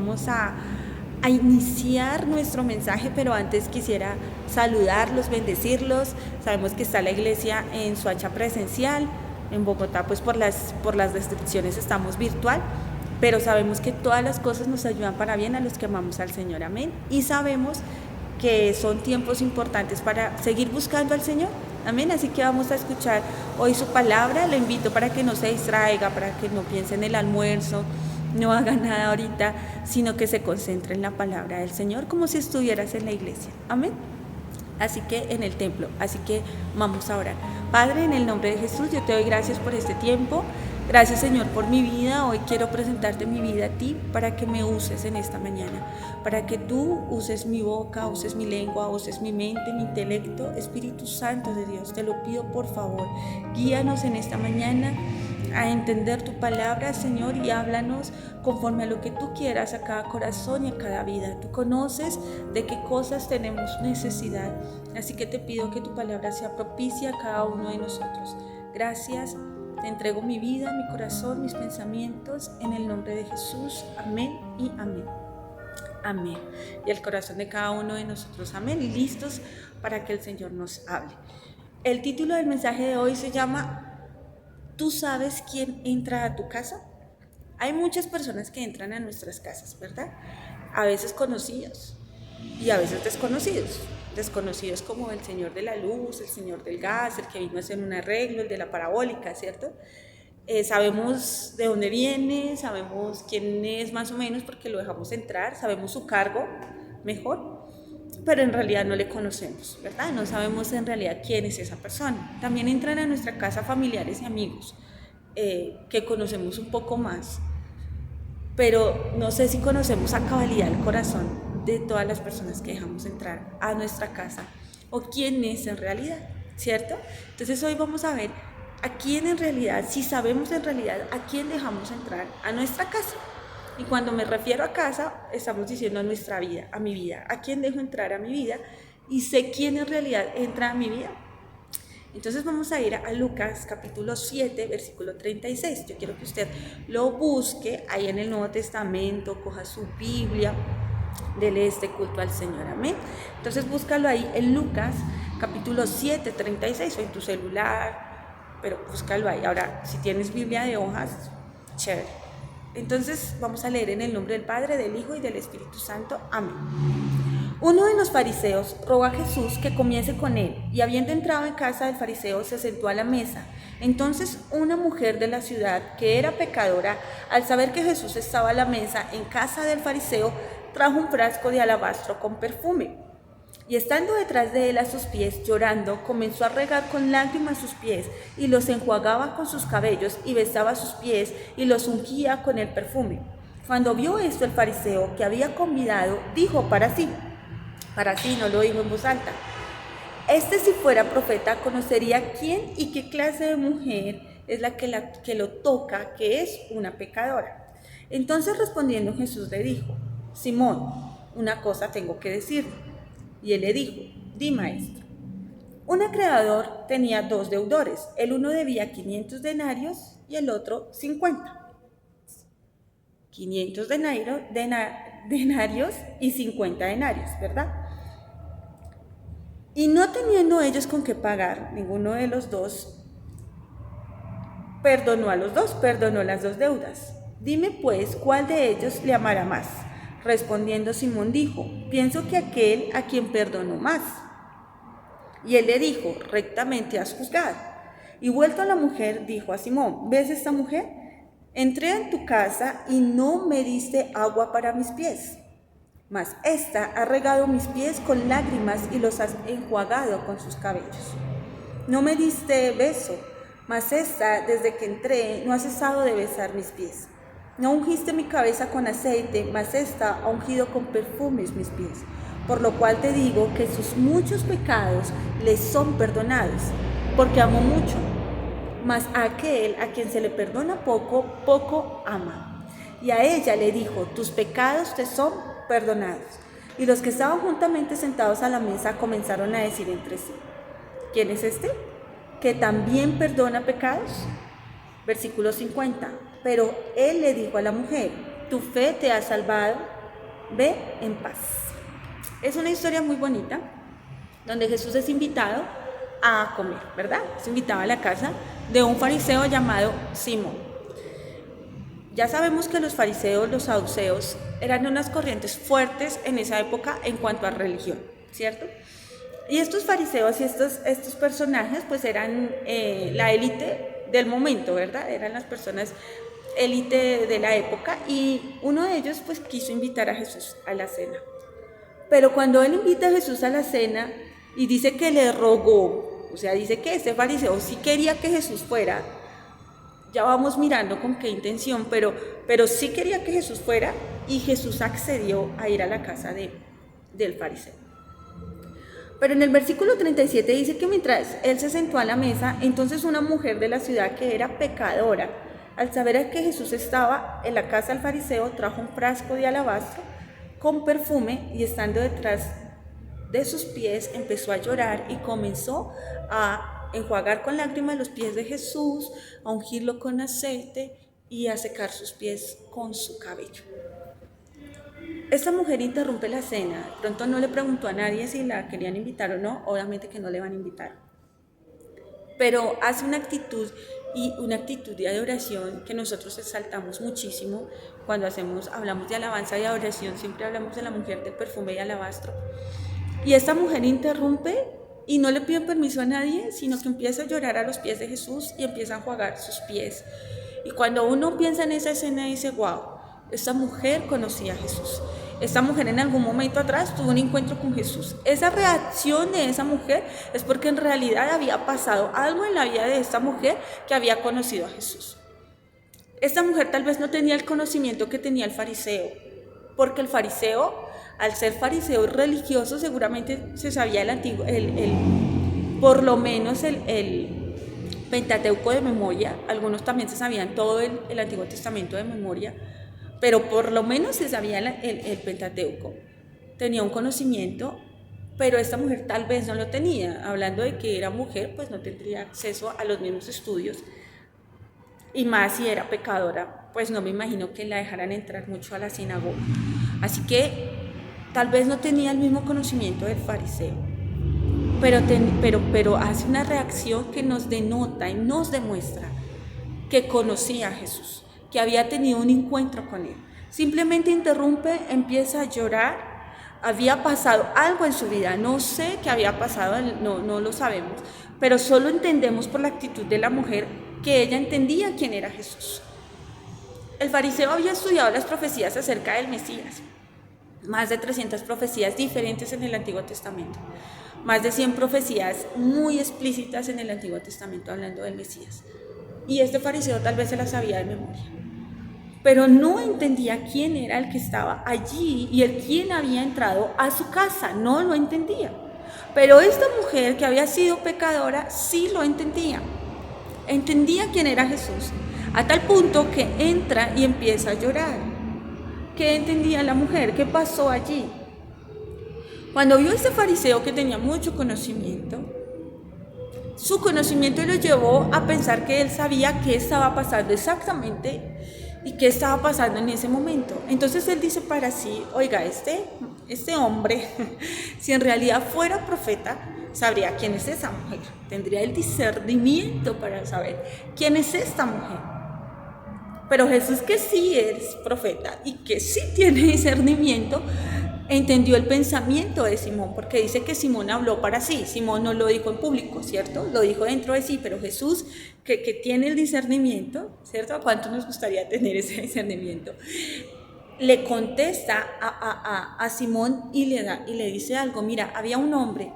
vamos a iniciar nuestro mensaje, pero antes quisiera saludarlos, bendecirlos. Sabemos que está la iglesia en Soacha presencial, en Bogotá pues por las restricciones estamos virtual, pero sabemos que todas las cosas nos ayudan para bien a los que amamos al Señor, amén. Y sabemos que son tiempos importantes para seguir buscando al Señor, amén. Así que vamos a escuchar hoy su palabra. Le invito para que no se distraiga, para que no piense en el almuerzo, no haga nada ahorita, sino que se concentre en la palabra del Señor como si estuvieras en la iglesia, amén. Así que en el templo, así que vamos a orar. Padre, en el nombre de Jesús, yo te doy gracias por este tiempo. Gracias, Señor, por mi vida. Hoy quiero presentarte mi vida a ti para que me uses en esta mañana, para que tú uses mi boca, uses mi lengua, uses mi mente, mi intelecto. Espíritu Santo de Dios, te lo pido por favor, guíanos en esta mañana a entender tu palabra, Señor, y háblanos conforme a lo que tú quieras a cada corazón y a cada vida. Tú conoces de qué cosas tenemos necesidad, así que te pido que tu palabra sea propicia a cada uno de nosotros. Gracias, te entrego mi vida, mi corazón, mis pensamientos, en el nombre de Jesús, amén y amén. Amén. Y el corazón de cada uno de nosotros, amén, y listos para que el Señor nos hable. El título del mensaje de hoy se llama ¿Tú sabes quién entra a tu casa? Hay muchas personas que entran a nuestras casas, ¿verdad? A veces conocidos y a veces desconocidos. Desconocidos como el señor de la luz, el señor del gas, el que vino a hacer un arreglo, el de la parabólica, ¿cierto? Sabemos de dónde viene, sabemos quién es más o menos porque lo dejamos entrar, sabemos su cargo mejor, pero en realidad no le conocemos, ¿verdad? No sabemos en realidad quién es esa persona. También entran a nuestra casa familiares y amigos que conocemos un poco más, pero no sé si conocemos a cabalidad el corazón de todas las personas que dejamos entrar a nuestra casa o quién es en realidad, ¿cierto? Entonces hoy vamos a ver a quién en realidad, si sabemos en realidad a quién dejamos entrar a nuestra casa. Y cuando me refiero a casa, estamos diciendo a nuestra vida, a mi vida, a quién dejo entrar a mi vida y sé quién en realidad entra a mi vida. Entonces vamos a ir a Lucas capítulo 7, versículo 36. Yo quiero que usted lo busque ahí en el Nuevo Testamento, coja su Biblia, dele este culto al Señor, amén. Entonces búscalo ahí en Lucas capítulo 7, 36 o en tu celular, pero búscalo ahí. Ahora, si tienes Biblia de hojas, chévere. Entonces vamos a leer en el nombre del Padre, del Hijo y del Espíritu Santo. Amén. Uno de los fariseos rogó a Jesús que comiese con él, y habiendo entrado en casa del fariseo, se sentó a la mesa. Entonces una mujer de la ciudad, que era pecadora, al saber que Jesús estaba a la mesa en casa del fariseo, trajo un frasco de alabastro con perfume. Y estando detrás de él a sus pies, llorando, comenzó a regar con lágrimas sus pies, y los enjuagaba con sus cabellos, y besaba sus pies, y los ungía con el perfume. Cuando vio esto el fariseo que había convidado, dijo para sí, no lo dijo en voz alta, este si fuera profeta conocería quién y qué clase de mujer es la que lo toca, que es una pecadora. Entonces respondiendo Jesús le dijo, Simón, una cosa tengo que decirte. Y él le dijo, di maestro. Un acreedor tenía 2 deudores, el uno debía 500 denarios y el otro 50. 500 denarios y 50 denarios, ¿verdad? Y no teniendo ellos con qué pagar, ninguno de los dos perdonó las 2 deudas. Dime pues, ¿cuál de ellos le amará más? Respondiendo Simón dijo, pienso que aquel a quien perdonó más. Y él le dijo, rectamente has juzgado. Y vuelto a la mujer, dijo a Simón, ¿ves esta mujer? Entré en tu casa y no me diste agua para mis pies, mas ésta ha regado mis pies con lágrimas y los has enjuagado con sus cabellos. No me diste beso, mas ésta, desde que entré, no ha cesado de besar mis pies. No ungiste mi cabeza con aceite, mas ésta ha ungido con perfumes mis pies. Por lo cual te digo que sus muchos pecados les son perdonados, porque amó mucho. Mas a aquel a quien se le perdona poco, poco ama. Y a ella le dijo, tus pecados te son perdonados. Y los que estaban juntamente sentados a la mesa comenzaron a decir entre sí, ¿quién es este? ¿Que también perdona pecados? Versículo 50. Pero él le dijo a la mujer, tu fe te ha salvado, ve en paz. Es una historia muy bonita, donde Jesús es invitado a comer, ¿verdad? Es invitado a la casa de un fariseo llamado Simón. Ya sabemos que los fariseos, los saduceos, eran unas corrientes fuertes en esa época en cuanto a religión, ¿cierto? Y estos fariseos y estos personajes pues eran la élite del momento, ¿verdad? Eran las personas élite de la época, y uno de ellos pues quiso invitar a Jesús a la cena. Pero cuando él invita a Jesús a la cena y dice que le rogó, o sea, dice que este fariseo sí quería que Jesús fuera, ya vamos mirando con qué intención, pero sí quería que Jesús fuera, y Jesús accedió a ir a la casa del fariseo. Pero en el versículo 37 dice que mientras él se sentó a la mesa, entonces una mujer de la ciudad que era pecadora, al saber que Jesús estaba en la casa del fariseo, trajo un frasco de alabastro con perfume, y estando detrás de sus pies empezó a llorar y comenzó a enjuagar con lágrimas los pies de Jesús, a ungirlo con aceite y a secar sus pies con su cabello. Esta mujer interrumpe la cena. Pronto no le preguntó a nadie si la querían invitar o no, obviamente que no le van a invitar, pero hace una actitud de adoración que nosotros exaltamos muchísimo cuando hablamos de alabanza y adoración. Siempre hablamos de la mujer del perfume y alabastro, y esta mujer interrumpe y no le pide permiso a nadie, sino que empieza a llorar a los pies de Jesús y empieza a enjuagar sus pies. Y cuando uno piensa en esa escena dice, wow, esta mujer conocía a Jesús. Esta mujer en algún momento atrás tuvo un encuentro con Jesús. Esa reacción de esa mujer es porque en realidad había pasado algo en la vida de esta mujer que había conocido a Jesús. Esta mujer tal vez no tenía el conocimiento que tenía el fariseo, porque el fariseo, al ser fariseo religioso, seguramente se sabía por lo menos el Pentateuco de memoria. Algunos también se sabían todo el Antiguo Testamento de memoria, pero por lo menos se sabía el Pentateuco, tenía un conocimiento, pero esta mujer tal vez no lo tenía. Hablando de que era mujer, pues no tendría acceso a los mismos estudios, y más si era pecadora, pues no me imagino que la dejaran entrar mucho a la sinagoga. Así que tal vez no tenía el mismo conocimiento del fariseo, pero hace una reacción que nos denota y nos demuestra que conocía a Jesús, que había tenido un encuentro con él. Simplemente interrumpe, empieza a llorar. Había pasado algo en su vida, no sé qué había pasado, no lo sabemos, pero solo entendemos por la actitud de la mujer que ella entendía quién era Jesús. El fariseo había estudiado las profecías acerca del Mesías, más de 300 profecías diferentes en el Antiguo Testamento, más de 100 profecías muy explícitas en el Antiguo Testamento hablando del Mesías. Y este fariseo tal vez se las sabía de memoria, pero no entendía quién era el que estaba allí y el quién había entrado a su casa, no lo entendía. Pero esta mujer que había sido pecadora sí lo entendía quién era Jesús, a tal punto que entra y empieza a llorar. ¿Qué entendía la mujer? ¿Qué pasó allí? Cuando vio a este fariseo que tenía mucho conocimiento, su conocimiento lo llevó a pensar que él sabía qué estaba pasando exactamente y qué estaba pasando en ese momento. Entonces él dice para sí, oiga, este hombre, si en realidad fuera profeta, sabría quién es esa mujer, tendría el discernimiento para saber quién es esta mujer. Pero Jesús, que sí es profeta y que sí tiene discernimiento, entendió el pensamiento de Simón, porque dice que Simón habló para sí. Simón no lo dijo en público, ¿cierto? Lo dijo dentro de sí, pero Jesús, que tiene el discernimiento, ¿cierto? ¿A cuánto nos gustaría tener ese discernimiento? Le contesta a Simón y le dice algo. Mira, había un hombre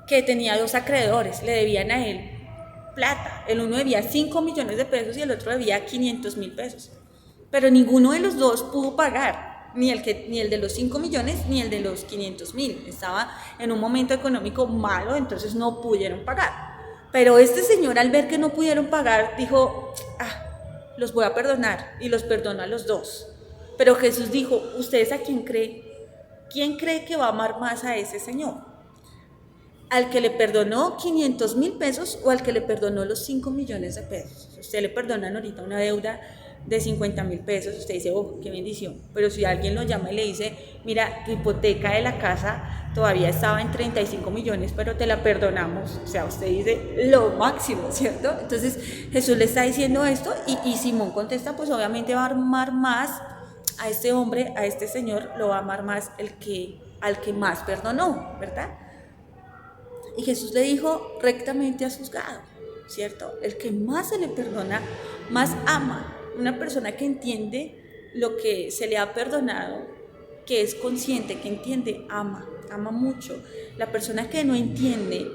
que tenía 2 acreedores, le debían a él plata. El uno debía 5 millones de pesos y el otro debía 500,000 pesos. Pero ninguno de los dos pudo pagar, ni el de los 5 millones ni el de los 500,000. Estaba en un momento económico malo, entonces no pudieron pagar. Pero este señor, al ver que no pudieron pagar, dijo, los voy a perdonar, y los perdonó a los 2. Pero Jesús dijo, ¿ustedes a quién creen? ¿Quién cree que va a amar más a ese señor? ¿Al que le perdonó 500,000 pesos o al que le perdonó los 5 millones de pesos? Usted le perdonan ahorita una deuda de 50.000 pesos, usted dice, oh, qué bendición. Pero si alguien lo llama y le dice, mira, tu hipoteca de la casa todavía estaba en 35 millones, pero te la perdonamos, o sea, usted dice lo máximo, ¿cierto? Entonces Jesús le está diciendo esto y Simón contesta, pues obviamente va a amar más a este hombre, a este señor, lo va a amar más al que más perdonó, ¿verdad? Y Jesús le dijo, rectamente has juzgado, ¿cierto? El que más se le perdona, más ama. Una persona que entiende lo que se le ha perdonado, que es consciente, que entiende, ama mucho. La persona que no entiende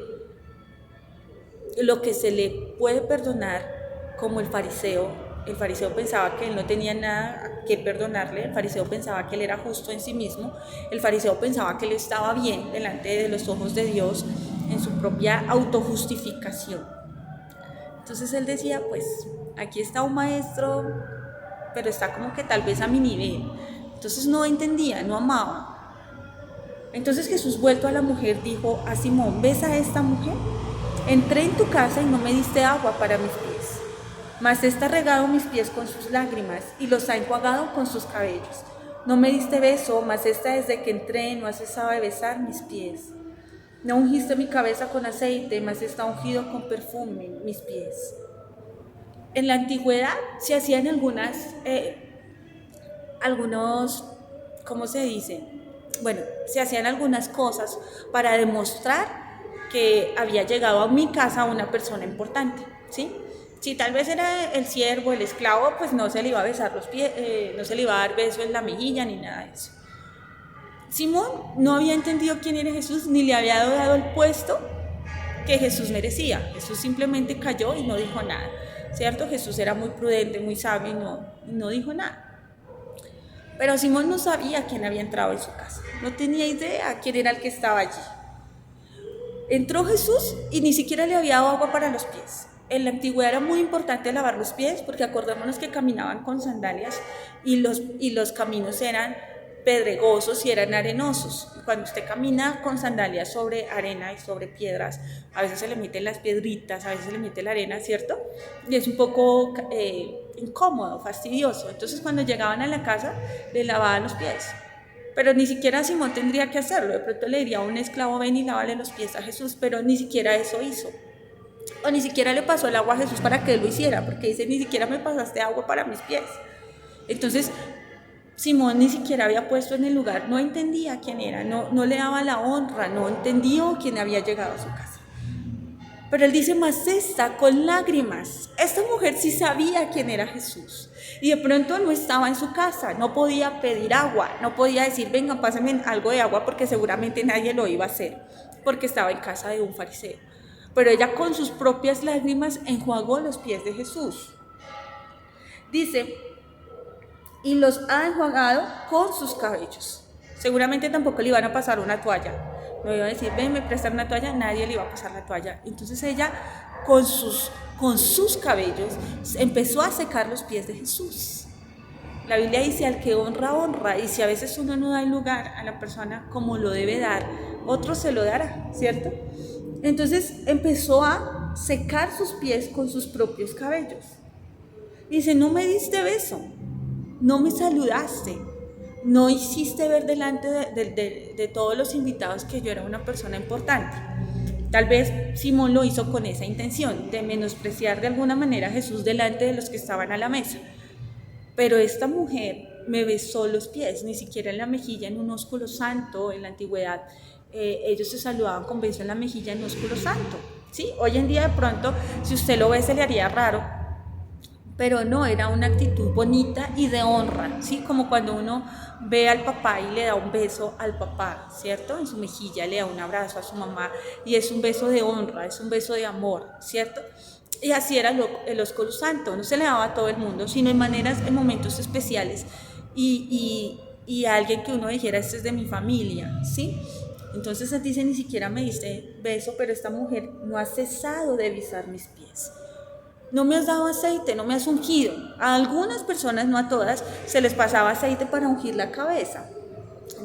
lo que se le puede perdonar, como el fariseo pensaba que él no tenía nada que perdonarle, el fariseo pensaba que él era justo en sí mismo, el fariseo pensaba que él estaba bien delante de los ojos de Dios en su propia autojustificación. Entonces él decía, pues aquí está un maestro, pero está como que tal vez a mi nivel. Entonces no entendía, no amaba. Entonces Jesús, vuelto a la mujer, dijo a Simón, ¿ves a esta mujer? Entré en tu casa y no me diste agua para mis pies, mas esta ha regado mis pies con sus lágrimas y los ha enjuagado con sus cabellos. No me diste beso, mas esta desde que entré no ha cesado de besar mis pies. No ungiste mi cabeza con aceite, mas está ungido con perfume mis pies. En la antigüedad se hacían ¿cómo se dice? Bueno, se hacían algunas cosas para demostrar que había llegado a mi casa una persona importante, ¿sí? Si tal vez era el siervo, el esclavo, pues no se le iba a besar los pies, no se le iba a dar beso en la mejilla ni nada de eso. Simón no había entendido quién era Jesús ni le había dado el puesto que Jesús merecía. Jesús simplemente cayó y no dijo nada, ¿cierto? Jesús era muy prudente, muy sabio y no dijo nada. Pero Simón no sabía quién había entrado en su casa, no tenía idea quién era el que estaba allí. Entró Jesús y ni siquiera le había dado agua para los pies. En la antigüedad era muy importante lavar los pies porque acordémonos que caminaban con sandalias y los caminos eran pedregosos y eran arenosos. Cuando usted camina con sandalias sobre arena y sobre piedras, a veces se le meten las piedritas, a veces se le mete la arena, ¿cierto? Y es un poco incómodo, fastidioso. Entonces cuando llegaban a la casa, le lavaban los pies. Pero ni siquiera Simón tendría que hacerlo. De pronto le diría a un esclavo, ven y lávale los pies a Jesús, pero ni siquiera eso hizo. O ni siquiera le pasó el agua a Jesús para que él lo hiciera, porque dice, ni siquiera me pasaste agua para mis pies. Entonces Simón ni siquiera había puesto en el lugar, no entendía quién era, no le daba la honra, no entendió quién había llegado a su casa. Pero él dice, mas esta con lágrimas. Esta mujer sí sabía quién era Jesús y de pronto no estaba en su casa, no podía pedir agua, no podía decir, venga, pásenme algo de agua, porque seguramente nadie lo iba a hacer, porque estaba en casa de un fariseo. Pero ella con sus propias lágrimas enjuagó los pies de Jesús. Dice, y los ha enjuagado con sus cabellos. Seguramente tampoco le iban a pasar una toalla. No iba a decir, ven, me prestan una toalla, nadie le iba a pasar la toalla. Entonces ella con sus cabellos empezó a secar los pies de Jesús. La Biblia dice, al que honra, honra. Y si a veces uno no da el lugar a la persona como lo debe dar, otro se lo dará, ¿cierto? Entonces empezó a secar sus pies con sus propios cabellos. Dice, no me diste beso, no me saludaste, no hiciste ver delante de todos los invitados que yo era una persona importante. Tal vez Simón lo hizo con esa intención, de menospreciar de alguna manera a Jesús delante de los que estaban a la mesa. Pero esta mujer me besó los pies, ni siquiera en la mejilla, en un ósculo santo. En la antigüedad ellos se saludaban con beso en la mejilla en ósculo santo, ¿sí? Hoy en día de pronto, si usted lo ve, se le haría raro, pero no, era una actitud bonita y de honra, ¿sí? Como cuando uno ve al papá y le da un beso al papá, ¿cierto? En su mejilla le da un abrazo a su mamá y es un beso de honra, es un beso de amor, ¿cierto? Y así era el ósculo santo, no se le daba a todo el mundo, sino en momentos especiales y a alguien que uno dijera, este es de mi familia, ¿sí? Entonces él dice, ni siquiera me diste beso, pero esta mujer no ha cesado de besar mis pies. No me has dado aceite, no me has ungido. A algunas personas, no a todas, se les pasaba aceite para ungir la cabeza.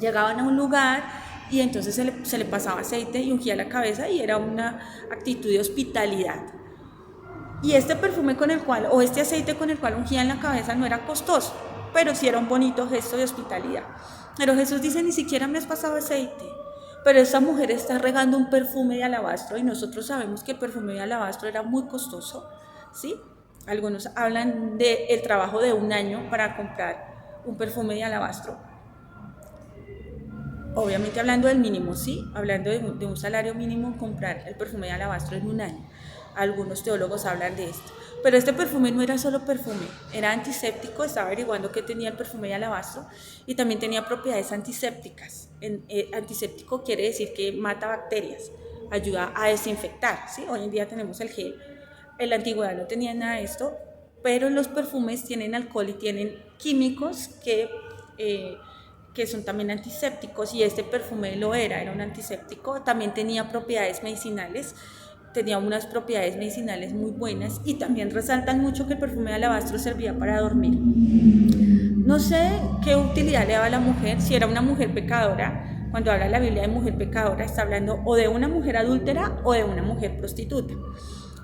Llegaban a un lugar y entonces se le pasaba aceite y ungía la cabeza y era una actitud de hospitalidad. Y este perfume con el cual, o este aceite con el cual ungían la cabeza no era costoso, pero sí era un bonito gesto de hospitalidad. Pero Jesús dice, ni siquiera me has pasado aceite. Pero esta mujer está regando un perfume de alabastro y nosotros sabemos que el perfume de alabastro era muy costoso, ¿sí? Algunos hablan del trabajo de un año para comprar un perfume de alabastro. Obviamente hablando del mínimo, ¿sí? Hablando de un salario mínimo, comprar el perfume de alabastro en un año. Algunos teólogos hablan de esto. Pero este perfume no era solo perfume, era antiséptico, estaba averiguando qué tenía el perfume de alabastro y también tenía propiedades antisépticas. Antiséptico quiere decir que mata bacterias, ayuda a desinfectar, ¿sí? Hoy en día tenemos el gel. En la antigüedad no tenía nada de esto, pero los perfumes tienen alcohol y tienen químicos que son también antisépticos, y este perfume lo era un antiséptico, también tenía propiedades medicinales, tenía unas propiedades medicinales muy buenas, y también resaltan mucho que el perfume de alabastro servía para dormir. No sé qué utilidad le daba a la mujer, si era una mujer pecadora. Cuando habla la Biblia de mujer pecadora, está hablando o de una mujer adúltera o de una mujer prostituta.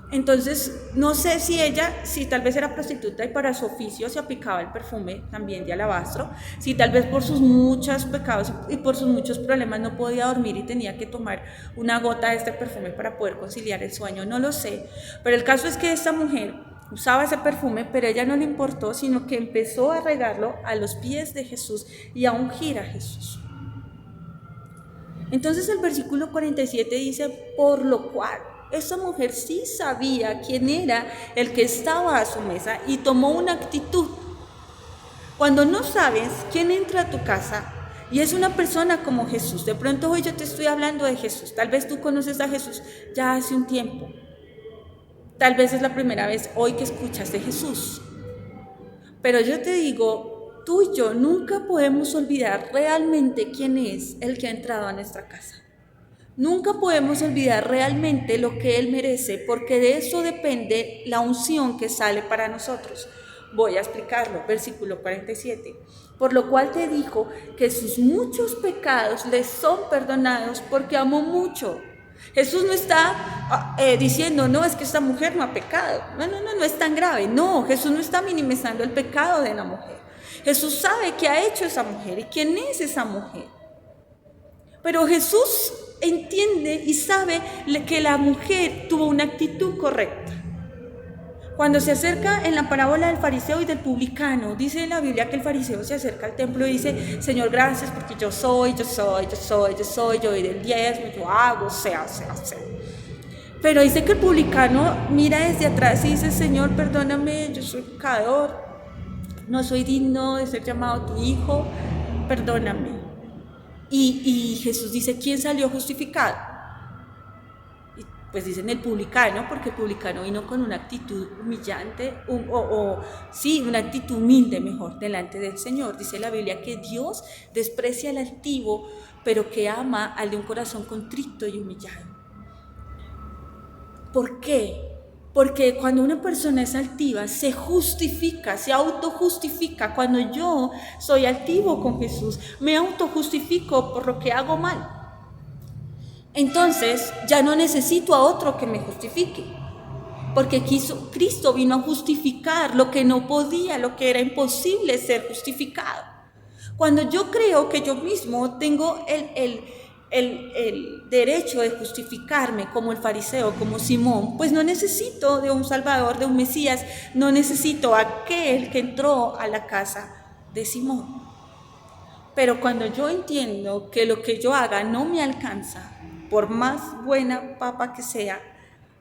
Entonces, no sé si tal vez era prostituta y para su oficio se aplicaba el perfume también de alabastro, si tal vez por sus muchos pecados y por sus muchos problemas no podía dormir y tenía que tomar una gota de este perfume para poder conciliar el sueño, no lo sé. Pero el caso es que esta mujer usaba ese perfume, pero a ella no le importó, sino que empezó a regarlo a los pies de Jesús y a ungir a Jesús. Entonces el versículo 47 dice, por lo cual esta mujer sí sabía quién era el que estaba a su mesa y tomó una actitud. Cuando no sabes quién entra a tu casa y es una persona como Jesús, de pronto hoy yo te estoy hablando de Jesús, tal vez tú conoces a Jesús ya hace un tiempo, tal vez es la primera vez hoy que escuchas de Jesús, pero yo te digo, tú y yo nunca podemos olvidar realmente quién es el que ha entrado a nuestra casa. Nunca podemos olvidar realmente lo que Él merece, porque de eso depende la unción que sale para nosotros. Voy a explicarlo, versículo 47. Por lo cual te dijo que sus muchos pecados le son perdonados porque amó mucho. Jesús no está diciendo, no, es que esta mujer no ha pecado. No es tan grave. No, Jesús no está minimizando el pecado de la mujer. Jesús sabe qué ha hecho esa mujer y quién es esa mujer. Pero Jesús entiende y sabe que la mujer tuvo una actitud correcta. Cuando se acerca en la parábola del fariseo y del publicano, dice en la Biblia que el fariseo se acerca al templo y dice, Señor, gracias porque yo doy del diezmo, yo hago, sea. Pero dice que el publicano mira desde atrás y dice, Señor, perdóname, yo soy pecador, no soy digno de ser llamado tu hijo, perdóname. Y Jesús dice, ¿quién salió justificado? Y pues dicen el publicano, porque el publicano vino con una actitud humillante, una actitud humilde mejor, delante del Señor. Dice la Biblia que Dios desprecia al altivo, pero que ama al de un corazón contrito y humillado. ¿Por qué? Porque cuando una persona es altiva, se justifica, se autojustifica. Cuando yo soy altivo con Jesús, me autojustifico por lo que hago mal. Entonces, ya no necesito a otro que me justifique. Porque Cristo vino a justificar lo que no podía, lo que era imposible ser justificado. Cuando yo creo que yo mismo tengo el derecho de justificarme como el fariseo, como Simón, pues no necesito de un Salvador, de un Mesías, no necesito a aquel que entró a la casa de Simón. Pero cuando yo entiendo que lo que yo haga no me alcanza, por más buena papa que sea,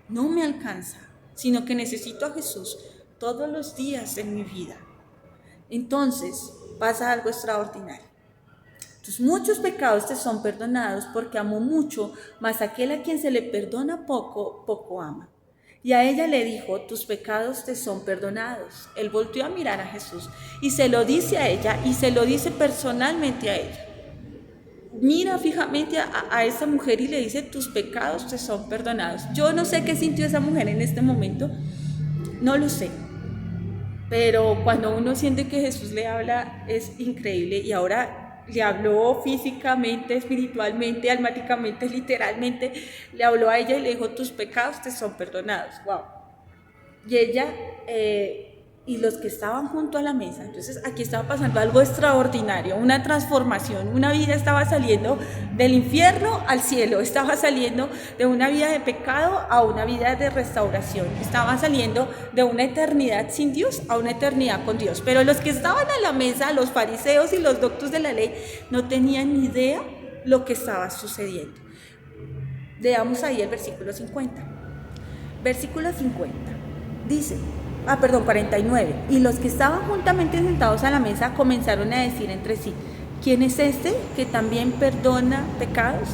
no me alcanza, sino que necesito a Jesús todos los días en mi vida, entonces pasa algo extraordinario. Tus muchos pecados te son perdonados porque amó mucho, mas aquel a quien se le perdona poco, poco ama. Y a ella le dijo, tus pecados te son perdonados. Él volteó a mirar a Jesús y se lo dice a ella y se lo dice personalmente a ella. Mira fijamente a esa mujer y le dice, tus pecados te son perdonados. Yo no sé qué sintió esa mujer en este momento, no lo sé. Pero cuando uno siente que Jesús le habla es increíble, y ahora le habló físicamente, espiritualmente, almáticamente, literalmente, le habló a ella y le dijo, tus pecados te son perdonados. Wow. Y ella y los que estaban junto a la mesa, entonces aquí estaba pasando algo extraordinario, una transformación, una vida estaba saliendo del infierno al cielo, estaba saliendo de una vida de pecado a una vida de restauración, estaba saliendo de una eternidad sin Dios a una eternidad con Dios. Pero los que estaban a la mesa, los fariseos y los doctos de la ley, no tenían ni idea lo que estaba sucediendo. Leamos ahí el versículo 50. Versículo 50. Dice, 49. Y los que estaban juntamente sentados a la mesa comenzaron a decir entre sí, ¿quién es este que también perdona pecados?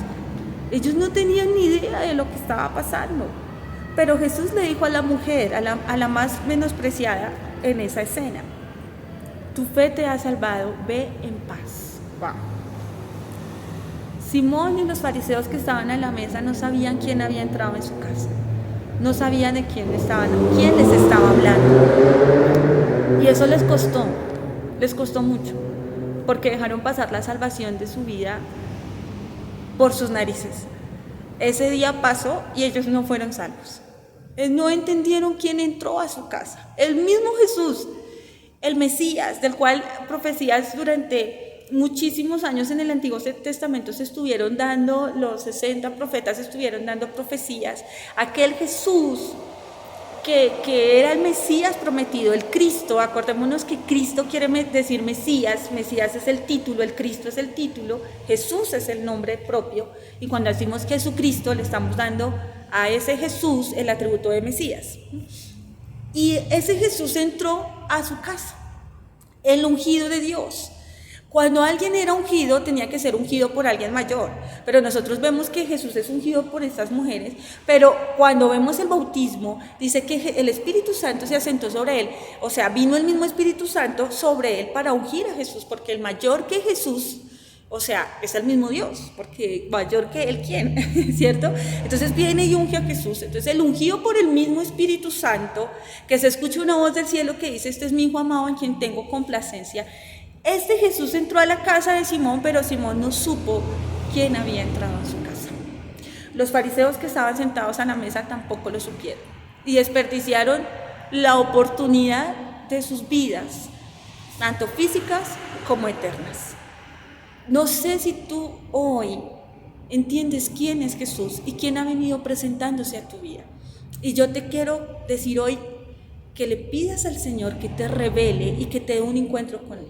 Ellos no tenían ni idea de lo que estaba pasando. Pero Jesús le dijo a la mujer, a la más menospreciada en esa escena, tu fe te ha salvado, ve en paz. Wow. Simón y los fariseos que estaban a la mesa no sabían quién había entrado en su casa. No sabían de quién les estaba hablando. Y eso les costó mucho, porque dejaron pasar la salvación de su vida por sus narices. Ese día pasó y ellos no fueron salvos. No entendieron quién entró a su casa. El mismo Jesús, el Mesías, del cual profecías durante muchísimos años en el Antiguo Testamento se estuvieron dando, los 60 profetas estuvieron dando profecías. Aquel Jesús que era el Mesías prometido, el Cristo. Acordémonos que Cristo quiere decir Mesías es el título, el Cristo es el título, Jesús es el nombre propio, y cuando decimos Jesucristo le estamos dando a ese Jesús el atributo de Mesías. Y ese Jesús entró a su casa, el ungido de Dios. Cuando alguien era ungido, tenía que ser ungido por alguien mayor, pero nosotros vemos que Jesús es ungido por estas mujeres, pero cuando vemos el bautismo, dice que el Espíritu Santo se asentó sobre él, o sea, vino el mismo Espíritu Santo sobre él para ungir a Jesús, porque el mayor que Jesús, o sea, es el mismo Dios, porque mayor que él, ¿quién? ¿Cierto? Entonces viene y unge a Jesús. Entonces el ungido por el mismo Espíritu Santo, que se escucha una voz del cielo que dice, este es mi hijo amado en quien tengo complacencia. Este Jesús entró a la casa de Simón, pero Simón no supo quién había entrado en su casa. Los fariseos que estaban sentados a la mesa tampoco lo supieron y desperdiciaron la oportunidad de sus vidas, tanto físicas como eternas. No sé si tú hoy entiendes quién es Jesús y quién ha venido presentándose a tu vida. Y yo te quiero decir hoy que le pidas al Señor que te revele y que te dé un encuentro con Él.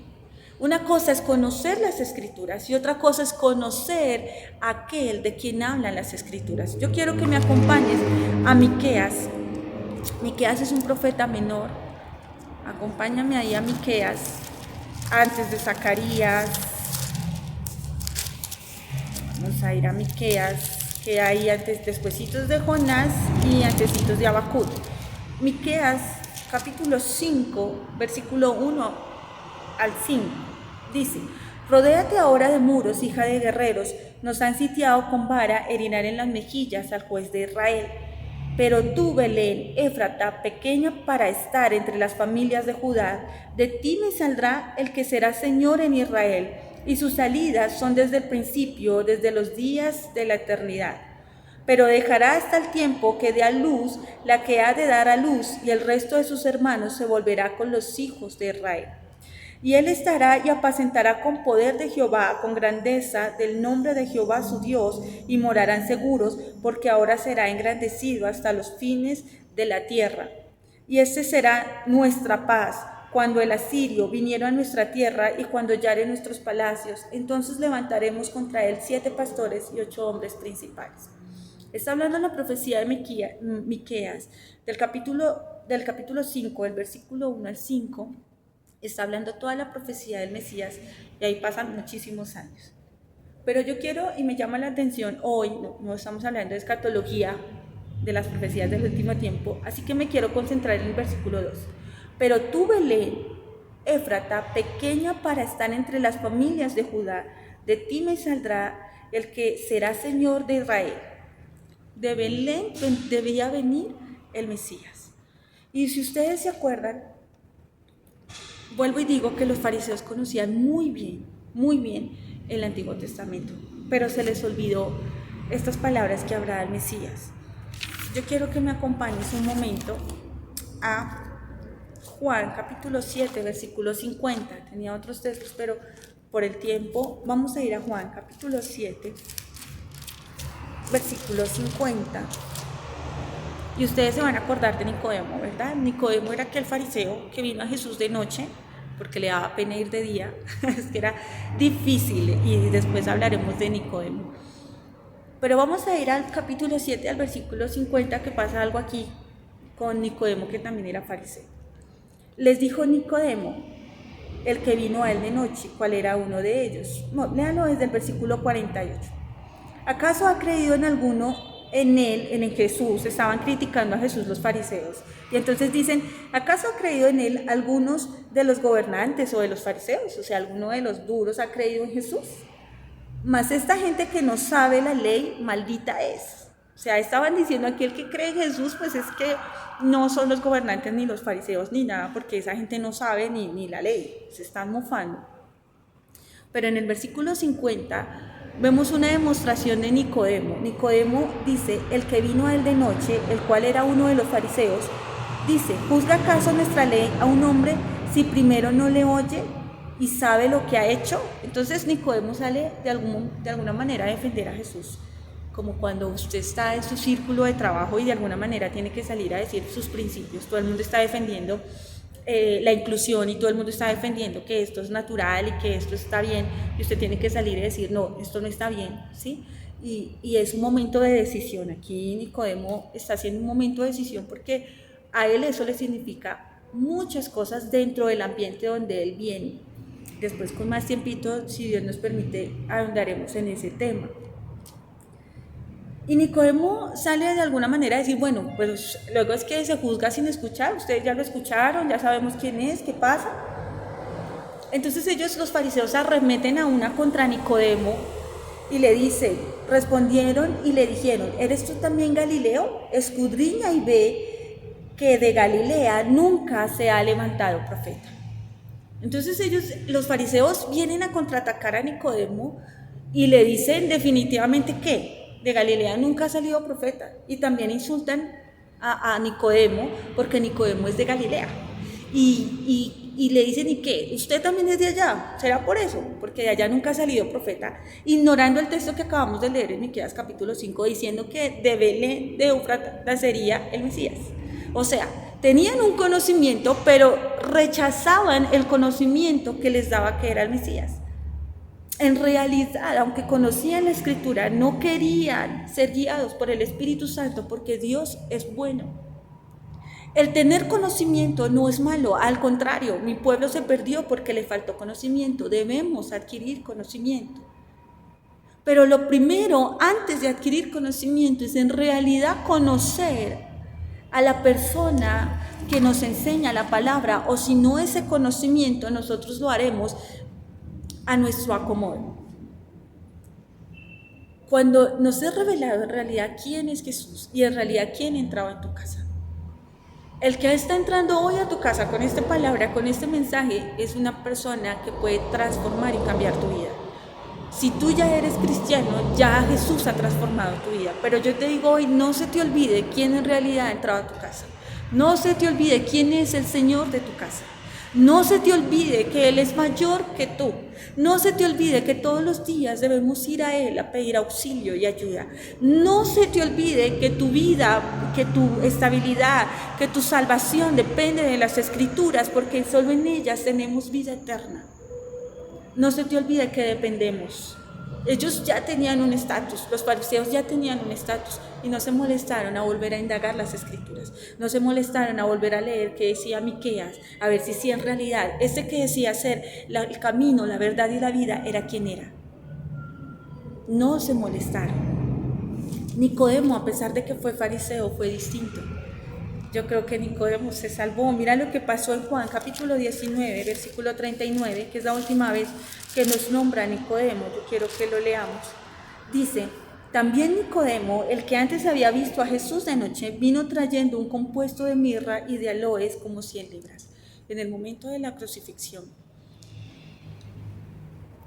Una cosa es conocer las Escrituras y otra cosa es conocer a aquel de quien hablan las Escrituras. Yo quiero que me acompañes a Miqueas. Miqueas es un profeta menor. Acompáñame ahí a Miqueas, antes de Zacarías. Vamos a ir a Miqueas, que hay antes, despuesitos de Jonás y antecitos de Habacuc. Miqueas, capítulo 5, versículo 1 al 5. Dice, rodéate ahora de muros, hija de guerreros, nos han sitiado con vara, herinar en las mejillas al juez de Israel. Pero tú, Belén, Éfrata, pequeña para estar entre las familias de Judá, de ti me saldrá el que será Señor en Israel, y sus salidas son desde el principio, desde los días de la eternidad. Pero dejará hasta el tiempo que dé a luz la que ha de dar a luz, y el resto de sus hermanos se volverá con los hijos de Israel. Y él estará y apacentará con poder de Jehová, con grandeza del nombre de Jehová su Dios, y morarán seguros, porque ahora será engrandecido hasta los fines de la tierra. Y este será nuestra paz, cuando el asirio viniera a nuestra tierra y cuando hallare nuestros palacios, entonces levantaremos contra él 7 pastores y 8 hombres principales. Está hablando la profecía de Miqueas, del capítulo 5, del versículo 1 al 5, está hablando toda la profecía del Mesías y ahí pasan muchísimos años. Pero yo quiero, y me llama la atención, hoy no estamos hablando de escatología, de las profecías del último tiempo, así que me quiero concentrar en el versículo 2. Pero tú, Belén, Éfrata, pequeña para estar entre las familias de Judá, de ti me saldrá el que será Señor de Israel. De Belén debía venir el Mesías. Y si ustedes se acuerdan, vuelvo y digo que los fariseos conocían muy bien el Antiguo Testamento, pero se les olvidó estas palabras que hablaba el Mesías. Yo quiero que me acompañes un momento a Juan capítulo 7, versículo 50. Tenía otros textos, pero por el tiempo vamos a ir a Juan capítulo 7, versículo 50. Y ustedes se van a acordar de Nicodemo, ¿verdad? Nicodemo era aquel fariseo que vino a Jesús de noche porque le daba pena ir de día. Es que era difícil y después hablaremos de Nicodemo. Pero vamos a ir al capítulo 7, al versículo 50, que pasa algo aquí con Nicodemo, que también era fariseo. Les dijo Nicodemo, el que vino a él de noche, cuál era uno de ellos. No, léanlo desde el versículo 48. ¿Acaso ha creído en alguno en él, en Jesús? Estaban criticando a Jesús los fariseos. Y entonces dicen, ¿acaso ha creído en él algunos de los gobernantes o de los fariseos? O sea, ¿alguno de los duros ha creído en Jesús? Mas esta gente que no sabe la ley, maldita es. O sea, estaban diciendo aquí el que cree en Jesús, pues es que no son los gobernantes ni los fariseos ni nada, porque esa gente no sabe ni la ley, se están mofando. Pero en el versículo 50 vemos una demostración de Nicodemo. Nicodemo dice, el que vino a él de noche, el cual era uno de los fariseos, dice, ¿juzga acaso nuestra ley a un hombre si primero no le oye y sabe lo que ha hecho? Entonces Nicodemo sale de alguna manera a defender a Jesús, como cuando usted está en su círculo de trabajo y de alguna manera tiene que salir a decir sus principios. Todo el mundo está defendiendo la inclusión y todo el mundo está defendiendo que esto es natural y que esto está bien, y usted tiene que salir y decir, no, esto no está bien, ¿sí? Y es un momento de decisión. Aquí Nicodemo está haciendo un momento de decisión porque a él eso le significa muchas cosas dentro del ambiente donde él viene. Después, con más tiempito, si Dios nos permite, ahondaremos en ese tema. Y Nicodemo sale de alguna manera a decir, bueno, pues luego es que se juzga sin escuchar, ustedes ya lo escucharon, ya sabemos quién es, qué pasa. Entonces ellos, los fariseos, arremeten a una contra Nicodemo y le dicen, respondieron y le dijeron, ¿eres tú también Galileo? Escudriña y ve que de Galilea nunca se ha levantado profeta. Entonces ellos, los fariseos, vienen a contraatacar a Nicodemo y le dicen definitivamente que de Galilea nunca ha salido profeta, y también insultan a Nicodemo porque Nicodemo es de Galilea y le dicen, ¿y qué? ¿Usted también es de allá? ¿Será por eso? Porque de allá nunca ha salido profeta, ignorando el texto que acabamos de leer en Miqueas capítulo 5, diciendo que de Belén de Éufrata nacería el Mesías. O sea, tenían un conocimiento, pero rechazaban el conocimiento que les daba que era el Mesías. En realidad, aunque conocían la Escritura, no querían ser guiados por el Espíritu Santo, porque Dios es bueno. El tener conocimiento no es malo, al contrario, mi pueblo se perdió porque le faltó conocimiento. Debemos adquirir conocimiento. Pero lo primero, antes de adquirir conocimiento, es en realidad conocer a la persona que nos enseña la palabra, o si no ese conocimiento, nosotros lo haremos a nuestro acomodo. Cuando nos es revelado en realidad quién es Jesús y en realidad quién entraba en tu casa. El que está entrando hoy a tu casa con esta palabra, con este mensaje, es una persona que puede transformar y cambiar tu vida. Si tú ya eres cristiano, ya Jesús ha transformado tu vida. Pero yo te digo hoy, no se te olvide quién en realidad ha entrado a tu casa. No se te olvide quién es el Señor de tu casa. No se te olvide que Él es mayor que tú. No se te olvide que todos los días debemos ir a Él a pedir auxilio y ayuda. No se te olvide que tu vida, que tu estabilidad, que tu salvación depende de las Escrituras, porque solo en ellas tenemos vida eterna. No se te olvide que dependemos. Ellos ya tenían un estatus, los fariseos ya tenían un estatus, y no se molestaron a volver a indagar las Escrituras, no se molestaron a volver a leer qué decía Miqueas, a ver si en realidad este que decía ser el camino, la verdad y la vida era quien era. No se molestaron. Nicodemo, a pesar de que fue fariseo, fue distinto. Yo creo que Nicodemo se salvó. Mira lo que pasó en Juan capítulo 19, versículo 39, que es la última vez que nos nombra Nicodemo. Yo quiero que lo leamos. Dice, también Nicodemo, el que antes había visto a Jesús de noche, vino trayendo un compuesto de mirra y de aloes como 100 libras. En el momento de la crucifixión.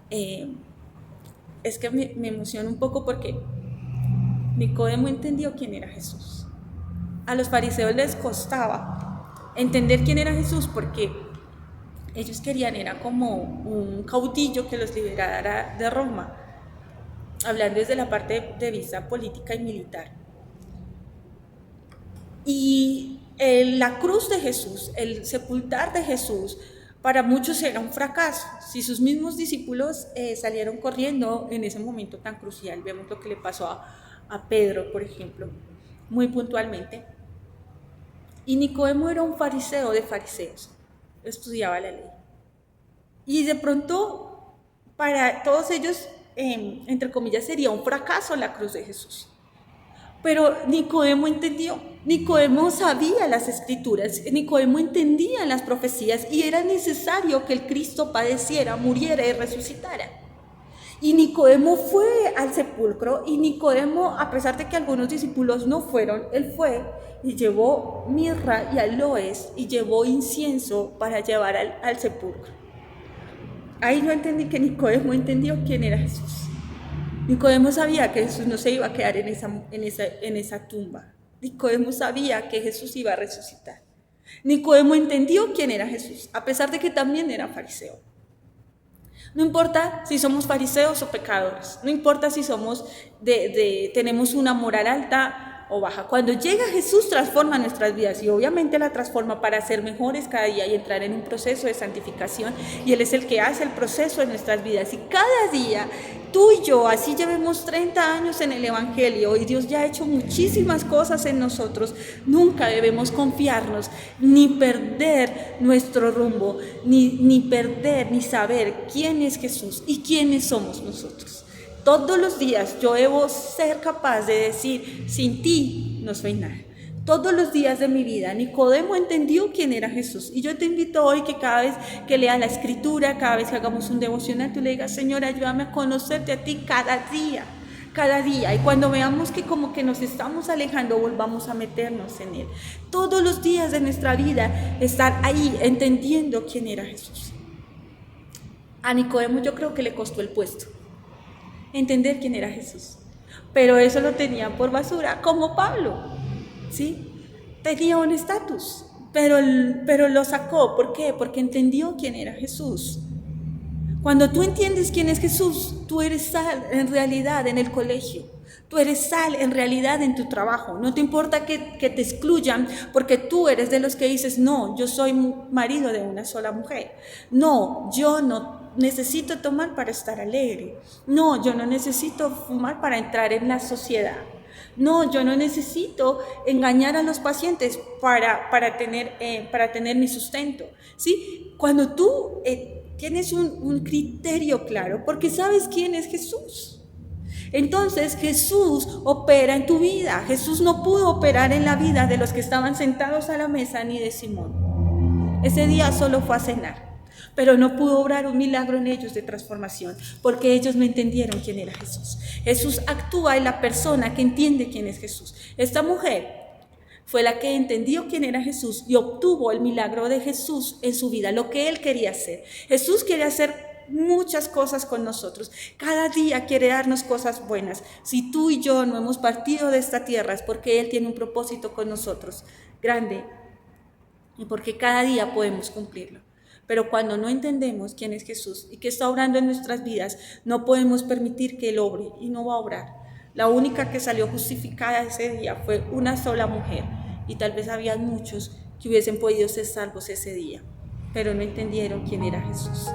Es que me emociona un poco porque Nicodemo entendió quién era Jesús. A los fariseos les costaba entender quién era Jesús, porque ellos querían, era como un caudillo que los liberara de Roma, hablando desde la parte de vista política y militar. Y la cruz de Jesús, el sepultar de Jesús, para muchos era un fracaso. Si sus mismos discípulos salieron corriendo en ese momento tan crucial, vemos lo que le pasó a Pedro, por ejemplo, muy puntualmente. Y Nicodemo era un fariseo de fariseos, estudiaba la ley. Y de pronto, para todos ellos, entre comillas, sería un fracaso la cruz de Jesús. Pero Nicodemo entendió, Nicodemo sabía las escrituras, Nicodemo entendía las profecías y era necesario que el Cristo padeciera, muriera y resucitara. Y Nicodemo fue al sepulcro y Nicodemo, a pesar de que algunos discípulos no fueron, él fue y llevó mirra y aloes y llevó incienso para llevar al sepulcro. Ahí yo entendí que Nicodemo entendió quién era Jesús. Nicodemo sabía que Jesús no se iba a quedar en esa tumba. Nicodemo sabía que Jesús iba a resucitar. Nicodemo entendió quién era Jesús, a pesar de que también era fariseo. No importa si somos fariseos o pecadores, no importa si tenemos una moral alta o baja. Cuando llega Jesús transforma nuestras vidas y obviamente la transforma para ser mejores cada día y entrar en un proceso de santificación, y Él es el que hace el proceso de nuestras vidas. Y cada día tú y yo, así llevemos 30 años en el Evangelio y Dios ya ha hecho muchísimas cosas en nosotros, nunca debemos confiarnos ni perder nuestro rumbo, ni perder ni saber quién es Jesús y quiénes somos nosotros. Todos los días yo debo ser capaz de decir, sin ti no soy nada. Todos los días de mi vida, Nicodemo entendió quién era Jesús. Y yo te invito hoy que cada vez que leas la Escritura, cada vez que hagamos un devocional, tú le digas, Señor, ayúdame a conocerte a ti cada día. Cada día. Y cuando veamos que como que nos estamos alejando, volvamos a meternos en Él. Todos los días de nuestra vida, estar ahí entendiendo quién era Jesús. A Nicodemo yo creo que le costó el puesto entender quién era Jesús, pero eso lo tenía por basura, como Pablo, ¿sí? Tenía un estatus, pero lo sacó. ¿Por qué? Porque entendió quién era Jesús. Cuando tú entiendes quién es Jesús, tú eres sal en realidad en el colegio, tú eres sal en realidad en tu trabajo. No te importa que te excluyan porque tú eres de los que dices, no, yo soy marido de una sola mujer, no, yo no necesito tomar para estar alegre, no, yo no necesito fumar para entrar en la sociedad, no, yo no necesito engañar a los pacientes para tener mi sustento, ¿sí? Cuando tú tienes un criterio claro, porque sabes quién es Jesús, entonces Jesús opera en tu vida. Jesús no pudo operar en la vida de los que estaban sentados a la mesa ni de Simón. Ese día solo fue a cenar, pero no pudo obrar un milagro en ellos de transformación, porque ellos no entendieron quién era Jesús. Jesús actúa en la persona que entiende quién es Jesús. Esta mujer fue la que entendió quién era Jesús y obtuvo el milagro de Jesús en su vida, lo que Él quería hacer. Jesús quiere hacer muchas cosas con nosotros, cada día quiere darnos cosas buenas. Si tú y yo no hemos partido de esta tierra es porque Él tiene un propósito con nosotros grande y porque cada día podemos cumplirlo. Pero cuando no entendemos quién es Jesús y qué está obrando en nuestras vidas, no podemos permitir que Él obre, y no va a obrar. La única que salió justificada ese día fue una sola mujer, y tal vez había muchos que hubiesen podido ser salvos ese día, pero no entendieron quién era Jesús.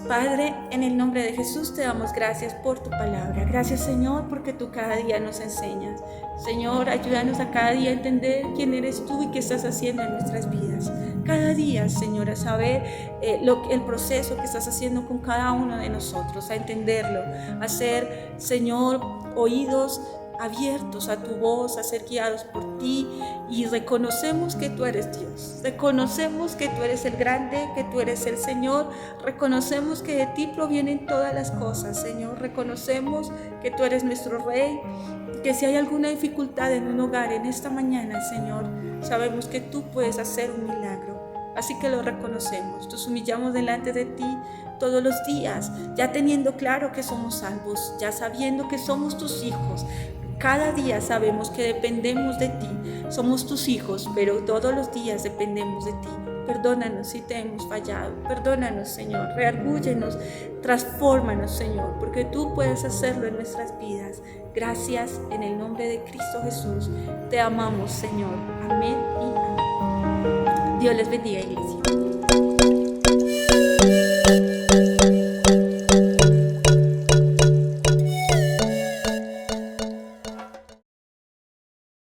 Padre, en el nombre de Jesús te damos gracias por tu palabra. Gracias, Señor, porque tú cada día nos enseñas. Señor, ayúdanos a cada día a entender quién eres tú y qué estás haciendo en nuestras vidas. Cada día, Señor, a saber el proceso que estás haciendo con cada uno de nosotros, a entenderlo, a ser, Señor, oídos abiertos a tu voz, a ser guiados por ti, y reconocemos que tú eres Dios, reconocemos que tú eres el grande, que tú eres el Señor, reconocemos que de ti provienen todas las cosas, Señor, reconocemos que tú eres nuestro Rey, que si hay alguna dificultad en un hogar en esta mañana, Señor, sabemos que tú puedes hacer un milagro, así que lo reconocemos, nos humillamos delante de ti todos los días, ya teniendo claro que somos salvos, ya sabiendo que somos tus hijos, cada día sabemos que dependemos de ti. Somos tus hijos, pero todos los días dependemos de ti. Perdónanos si te hemos fallado. Perdónanos, Señor. Reargúyenos, transfórmanos, Señor, porque tú puedes hacerlo en nuestras vidas. Gracias en el nombre de Cristo Jesús. Te amamos, Señor. Amén y amén. Dios les bendiga, iglesia.